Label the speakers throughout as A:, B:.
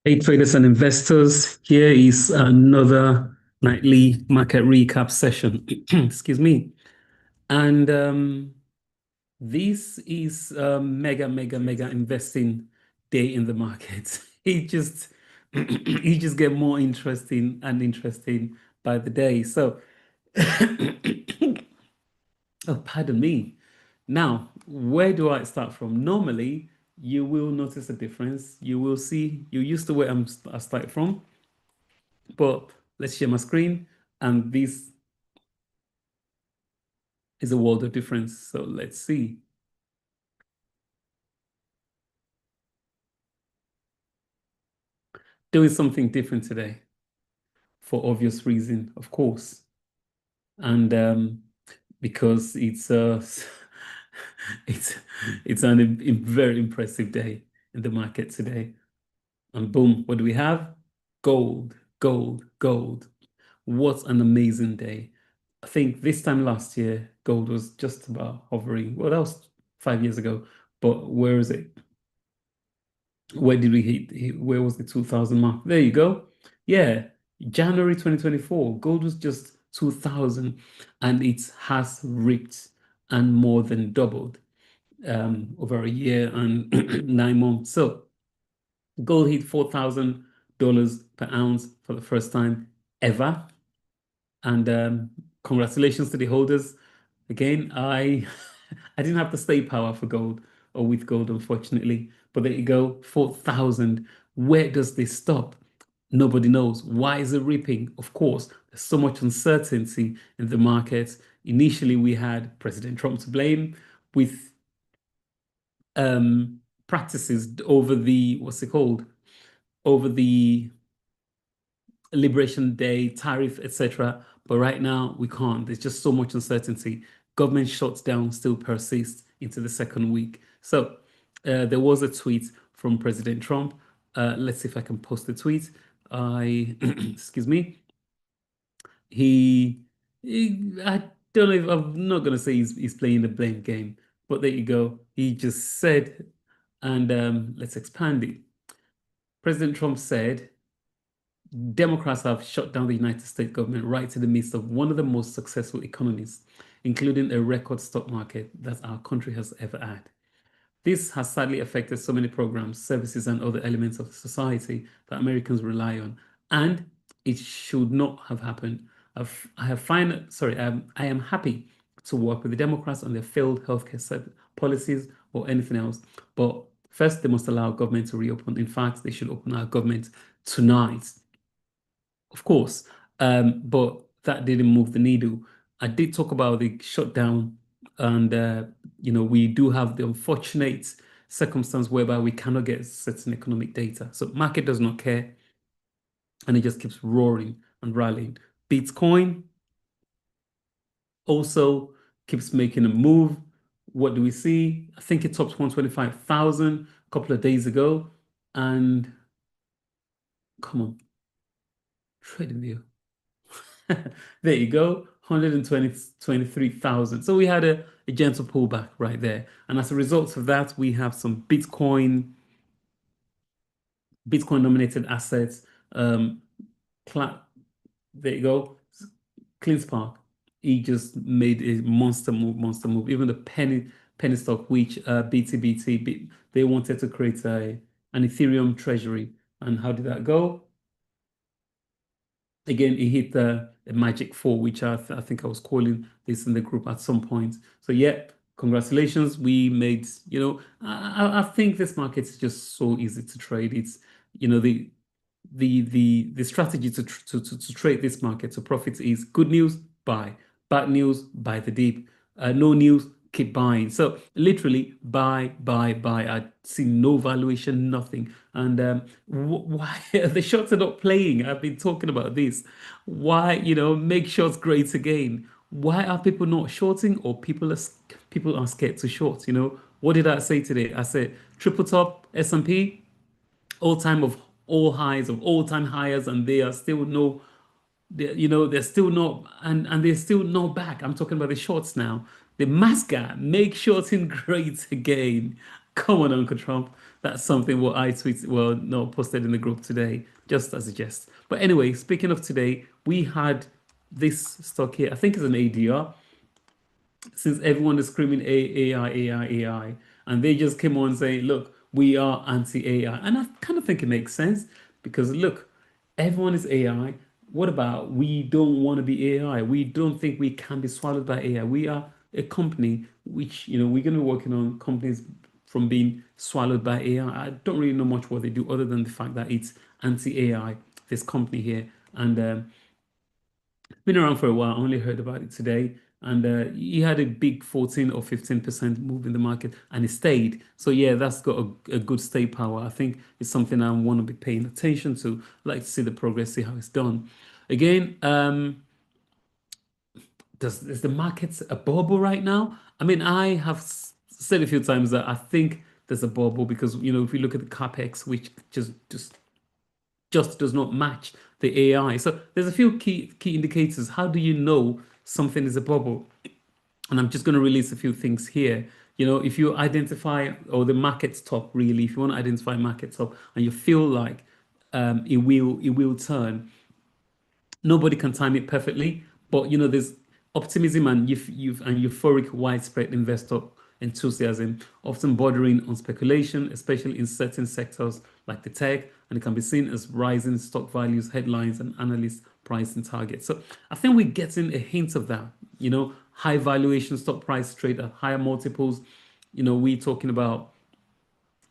A: Hey traders and investors, here is another nightly market recap session. Excuse me. And this is a mega investing day in the market. It just you just get more interesting and interesting by the day. So, oh, pardon me. Now, where do I start from? Normally, you will notice a difference. You will see, you used to where I start from. But let's share my screen, and this is a world of difference. So let's see. Doing something different today for obvious reason, of course. And because it's it's it's a very impressive day in the market today. And boom, what do we have? Gold, gold, gold. What an amazing day. I think this time last year, gold was just about hovering. Well, that was 5 years ago. But where is it? Where did we where was the 2000 mark? There you go. Yeah, January 2024, gold was just 2000 and it has ripped and more than doubled over a year and 9 months. So gold hit $4,000 per ounce for the first time ever. And congratulations to the holders. Again, I didn't have the stay power for gold or with gold, unfortunately. But there you go, 4,000. Where does this stop? Nobody knows. Why is it ripping? Of course, there's so much uncertainty in the markets. Initially, we had President Trump to blame with practices over the, what's it called? Over the Liberation Day, tariff, etc. But right now, we can't. There's just so much uncertainty. Government shutdown still persists into the second week. So there was a tweet from President Trump. Let's see if I can post the tweet. Excuse me. I don't know if I'm not going to say he's playing the blame game, but there you go. He just said, and let's expand it. President Trump said, Democrats have shut down the United States government right in the midst of one of the most successful economies, including a record stock market that our country has ever had. This has sadly affected so many programs, services, and other elements of society that Americans rely on, and it should not have happened. I have find sorry, I am happy to work with the Democrats on their failed healthcare policies or anything else. But first, they must allow government to reopen. In fact, they should open our government tonight, of course. But that didn't move the needle. I did talk about the shutdown, and we do have the unfortunate circumstance whereby we cannot get certain economic data. So market does not care, and it just keeps roaring and rallying. Bitcoin also keeps making a move. What do we see? I think it topped 125,000 a couple of days ago. And come on, trading view. There you go, 123,000. So we had a gentle pullback right there. And as a result of that, we have some Bitcoin nominated assets. Um, Cla there you go. CleanSpark. He just made a monster move, monster move. Even the penny stock, which they wanted to create an Ethereum treasury. And how did that go? Again, he hit the magic four, which I think I was calling this in the group at some point. So yeah, congratulations. We made, I think this market is just so easy to trade. It's, the strategy to trade this market to profit is good news, buy. Bad news, buy the dip. No news, keep buying. So literally buy, buy, buy. I see no valuation, nothing. And why the shots are not playing? I've been talking about this. Why, make shots great again? Why are people not shorting, or people are scared to short? What did I say today? I said triple top S&P, all time of all highs of all time highs, and they are still no, they're still not, and they're still not back. I'm talking about the shorts now. The mascot make shorting great again. Come on, Uncle Trump. That's something what I tweeted, well, no, posted in the group today, just as a jest. But anyway, speaking of today, we had this stock here. I think it's an ADR, since everyone is screaming AI, AI, AI, and they just came on saying, look, we are anti-AI. And I kind of think it makes sense because look, everyone is AI. What about we don't want to be AI? We don't think we can be swallowed by AI. We are a company which, we're going to be working on companies from being swallowed by AI. I don't really know much what they do other than the fact that it's anti-AI, this company here. And been around for a while. I only heard about it today. And he had a big 14 or 15% move in the market and it stayed. So, yeah, that's got a good stay power. I think it's something I want to be paying attention to. I'd like to see the progress, see how it's done. Again, is the market a bubble right now? I mean, I have said a few times that I think there's a bubble because, if you look at the capex, which just does not match the AI. So there's a few key indicators. How do you know something is a bubble? And I'm just going to release a few things here. If you identify, or the market top really, if you want to identify market top and you feel like it will turn, nobody can time it perfectly, but there's optimism and you've and euphoric widespread investor enthusiasm, often bordering on speculation, especially in certain sectors like the tech, and it can be seen as rising stock values, headlines, and analyst pricing targets. So I think we're getting a hint of that. High valuation stock price trade at higher multiples. We're talking about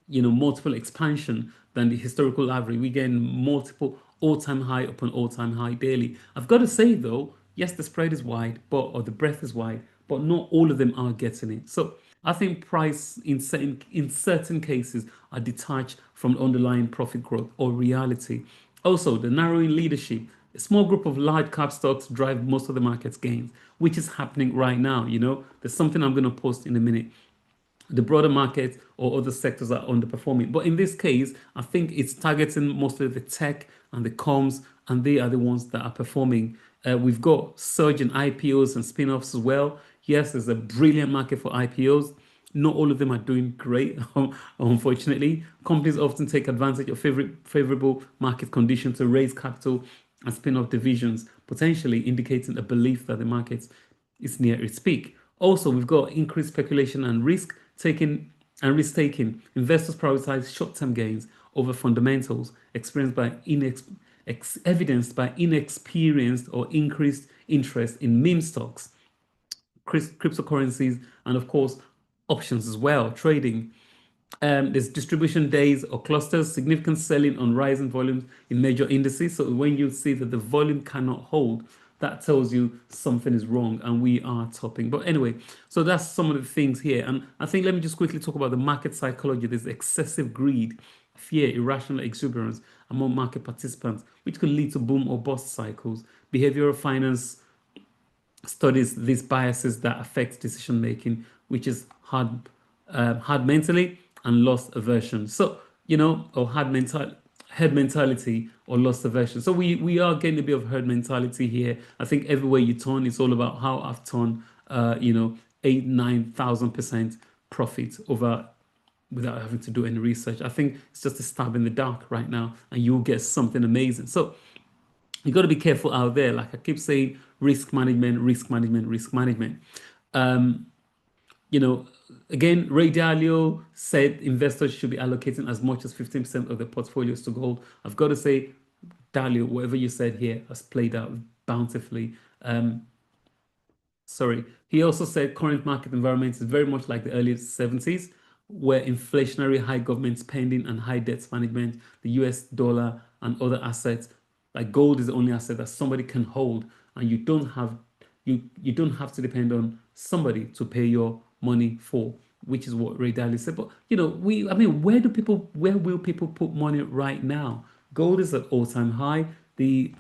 A: multiple expansion than the historical average. We gain multiple all-time high upon all-time high daily. I've got to say though, yes, the spread is wide, or the breadth is wide, but not all of them are getting it. So I think price in certain cases are detached from underlying profit growth or reality. Also, the narrowing leadership. A small group of large cap stocks drive most of the market's gains, which is happening right now. There's something I'm going to post in a minute. The broader market or other sectors are underperforming. But in this case, I think it's targeting mostly the tech and the comms, and they are the ones that are performing. We've got surge in IPOs and spin-offs as well. Yes, there's a brilliant market for IPOs. Not all of them are doing great, unfortunately. Companies often take advantage of favorable market conditions to raise capital and spin off divisions, potentially indicating a belief that the market is near its peak. Also, we've got increased speculation and risk taking. Investors prioritize short-term gains over fundamentals, evidenced by inexperienced or increased interest in meme stocks, cryptocurrencies, and of course, options as well, trading. There's distribution days or clusters, significant selling on rising volumes in major indices. So when you see that the volume cannot hold, that tells you something is wrong and we are topping. But anyway, so that's some of the things here. And I think let me just quickly talk about the market psychology. There's excessive greed, fear, irrational exuberance among market participants, which could lead to boom or bust cycles. Behavioral finance studies these biases that affect decision making, which is hard mentally and loss aversion. So or herd mentality or loss aversion. So we are getting a bit of herd mentality here. I think everywhere you turn, it's all about how I've turned 8,000-9,000% profit over without having to do any research. I think it's just a stab in the dark right now, and you'll get something amazing. So you got to be careful out there. Like I keep saying, risk management, risk management, risk management. Um, you know, Again, Ray Dalio said investors should be allocating as much as 15% of their portfolios to gold. I've got to say, Dalio, whatever you said here has played out bountifully. Sorry. He also said current market environment is very much like the early 70s, where inflationary high government spending and high debt management, the US dollar and other assets, like gold is the only asset that somebody can hold, and you don't have to depend on somebody to pay your money for, which is what Ray Dalio said. But where will people put money right now? Gold is at all-time high. The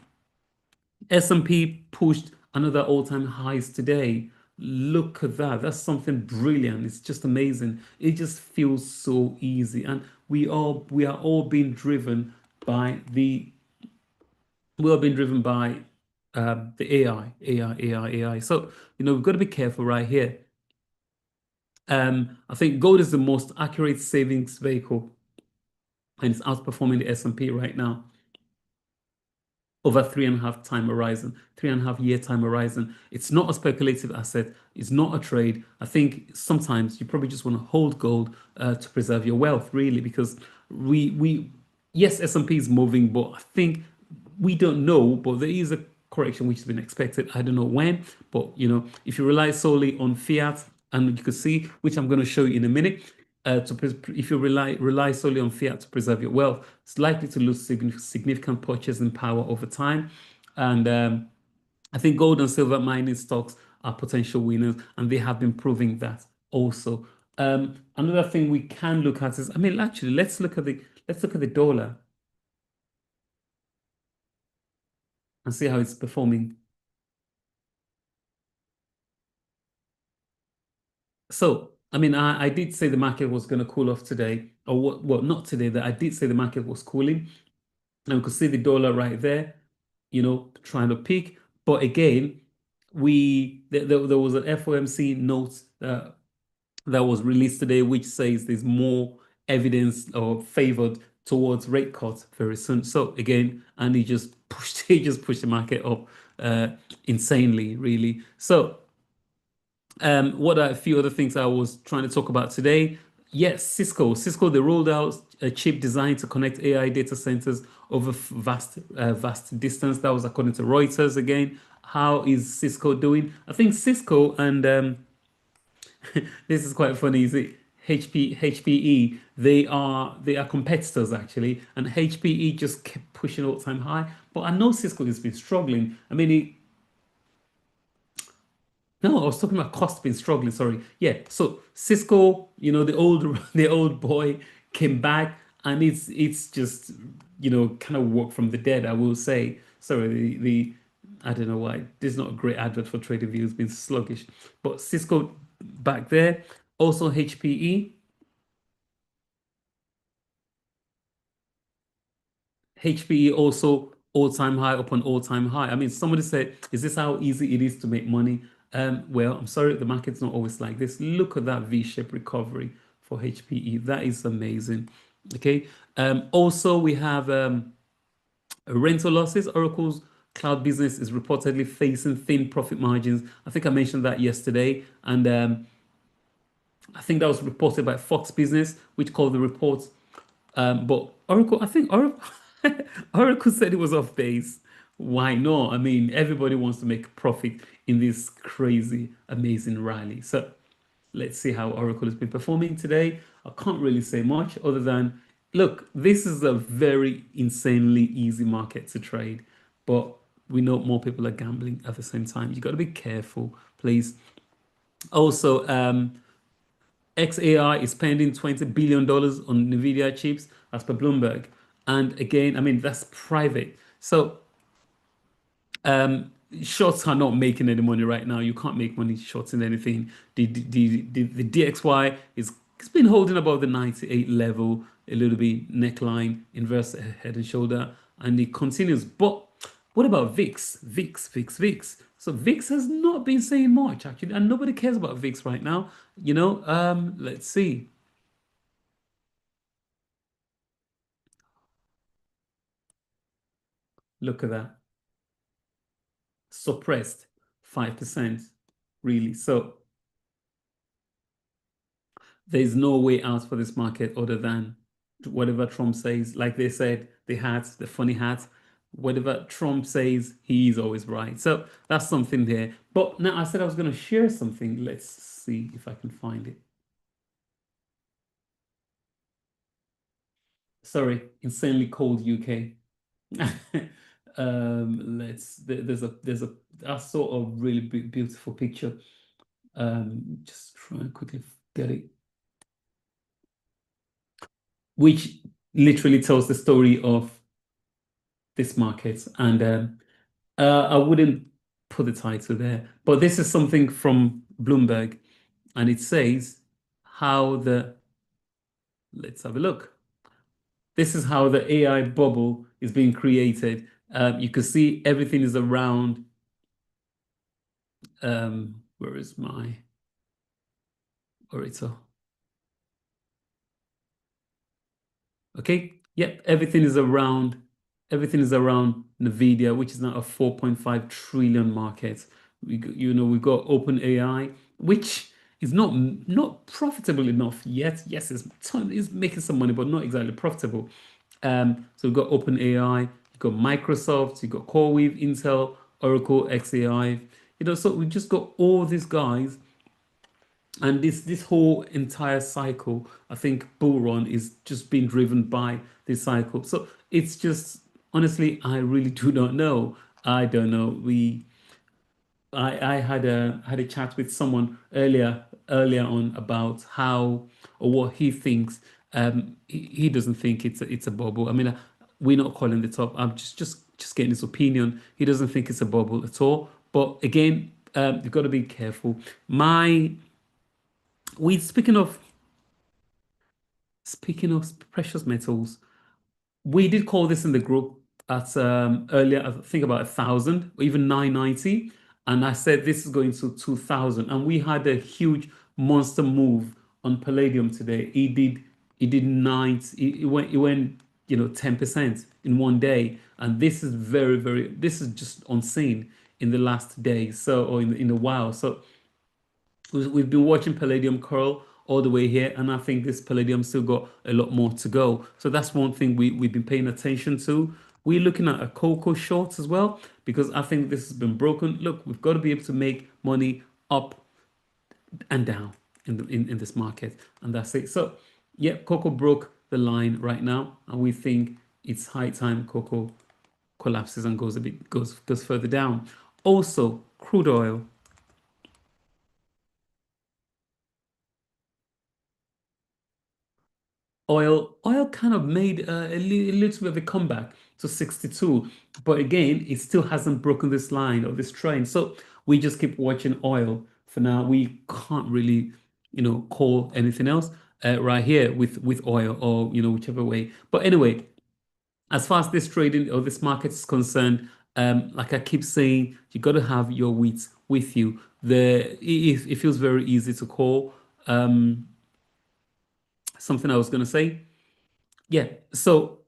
A: S&P pushed another all-time highs today. Look at that. That's something brilliant. It's just amazing. It just feels so easy. And we are all being driven by the AI. So, we've got to be careful right here. I think gold is the most accurate savings vehicle, and it's outperforming the S&P right now over 3.5 time horizon, 3.5 year time horizon. It's not a speculative asset. It's not a trade. I think sometimes you probably just want to hold gold to preserve your wealth, really, because yes, S&P is moving, but I think we don't know, but there is a correction which has been expected. I don't know when, but if you rely solely on fiat, and you can see, which I'm going to show you in a minute, if you rely solely on fiat to preserve your wealth, it's likely to lose significant purchasing power over time. And I think gold and silver mining stocks are potential winners, and they have been proving that also. Another thing we can look at is, I mean, actually, let's look at the dollar and see how it's performing. So, I mean, I did say the market was going to cool off today, or what? Well, not today. That I did say the market was cooling, and we could see the dollar right there, trying to peak. But again, there was an FOMC note that was released today, which says there's more evidence or favored towards rate cuts very soon. So again, and he just pushed the market up insanely, really. So what are a few other things I was trying to talk about today? Yes, Cisco, they rolled out a chip designed to connect AI data centers over vast distance. That was according to Reuters again. How is Cisco doing? I think Cisco and this is quite funny. Is it HPE? They are competitors actually, and HPE just kept pushing all-time high. But I know Cisco has been struggling. I mean, no, I was talking about cost been struggling. Sorry. Yeah. So Cisco, the old the old boy came back, and it's just kind of work from the dead. I will say. Sorry. The I don't know why. This is not a great advert for Trader View. It's been sluggish, but Cisco back there. Also HPE. HPE also all-time high upon all-time high. I mean, somebody said, is this how easy it is to make money? Well, I'm sorry, the market's not always like this. Look at that V-shaped recovery for HPE. That is amazing. Okay. Also, we have rental losses. Oracle's cloud business is reportedly facing thin profit margins. I think I mentioned that yesterday. And I think that was reported by Fox Business, which called the report. But Oracle, I think Oracle, Oracle said it was off base. Why not? I mean, everybody wants to make profit in this crazy, amazing rally. So let's see how Oracle has been performing today. I can't really say much other than, look, this is a very insanely easy market to trade, but we know more people are gambling at the same time. You got to be careful, please. Also, XAI is spending $20 billion on NVIDIA chips as per Bloomberg. And again, I mean, that's private. So um, shorts are not making any money right now. You can't make money shorting anything. The DXY is it's been holding above the 98 level, a little bit neckline, inverse head and shoulder, and it continues. But what about VIX? VIX. So VIX has not been saying much actually, and nobody cares about VIX right now. Let's see. Look at that. Suppressed 5%, really. So there's no way out for this market other than whatever Trump says. Like they said, the funny hat, whatever Trump says, he's always right. So that's something there. But now I said I was going to share something. Let's see if I can find it. Sorry, insanely cold UK. There's a I saw a really beautiful picture. Just try and quickly get it, which literally tells the story of this market. And I wouldn't put the title there, but this is something from Bloomberg, and it says how the let's have a look. This is how the AI bubble is being created. You can see everything is around. Where is my? All right, so okay. Yep, everything is around Nvidia, which is now a 4.5 trillion market. We've got OpenAI, which is not profitable enough yet. Yes, it's making some money, but not exactly profitable. So we've got OpenAI, you've got Microsoft, you've got CoreWeave, Intel, Oracle, XAI. So we've just got all these guys, and this whole entire cycle, I think bull run is just being driven by this cycle. So it's just honestly, I really do not know. I don't know. I had a chat with someone earlier on about how or what he thinks. He doesn't think it's a bubble. I mean, we're not calling the top. I'm just getting his opinion. He doesn't think it's a bubble at all. But again, you've got to be careful. My we speaking of precious metals, we did call this in the group at earlier, I think about 1,000 or even 990, and I said this is going to 2,000, and we had a huge monster move on palladium today. It did nine. It went 10% in one day, and this is this is just unseen in the last day, so or in a while. So we've been watching Palladium curl all the way here, and I think this Palladium still got a lot more to go. So that's one thing we've been paying attention to. We're looking at a cocoa short as well because I think this has been broken. Look, we've got to be able to make money up and down in this market, and that's it. So, yeah, cocoa broke the line right now, and we think it's high time cocoa collapses and goes further down. Also, crude oil. Oil kind of made a little bit of a comeback to 62, but again it still hasn't broken this line or this trend, so we just keep watching oil for now. We can't really call anything else right here with oil, or whichever way. But anyway, as far as this trading or this market is concerned, like I keep saying, you got to have your wits with you. It feels very easy to call. Something I was going to say, yeah. So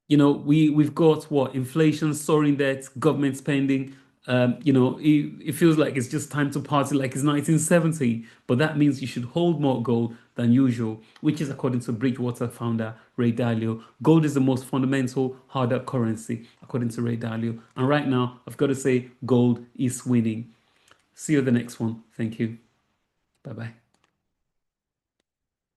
A: we've got what, inflation, soaring debt, government spending. It feels like it's just time to party like it's 1970, but that means you should hold more gold than usual, which is according to Bridgewater founder Ray Dalio. Gold is the most fundamental harder currency according to Ray Dalio, and right now I've got to say gold is winning. See you at the next one. Thank you. Bye bye.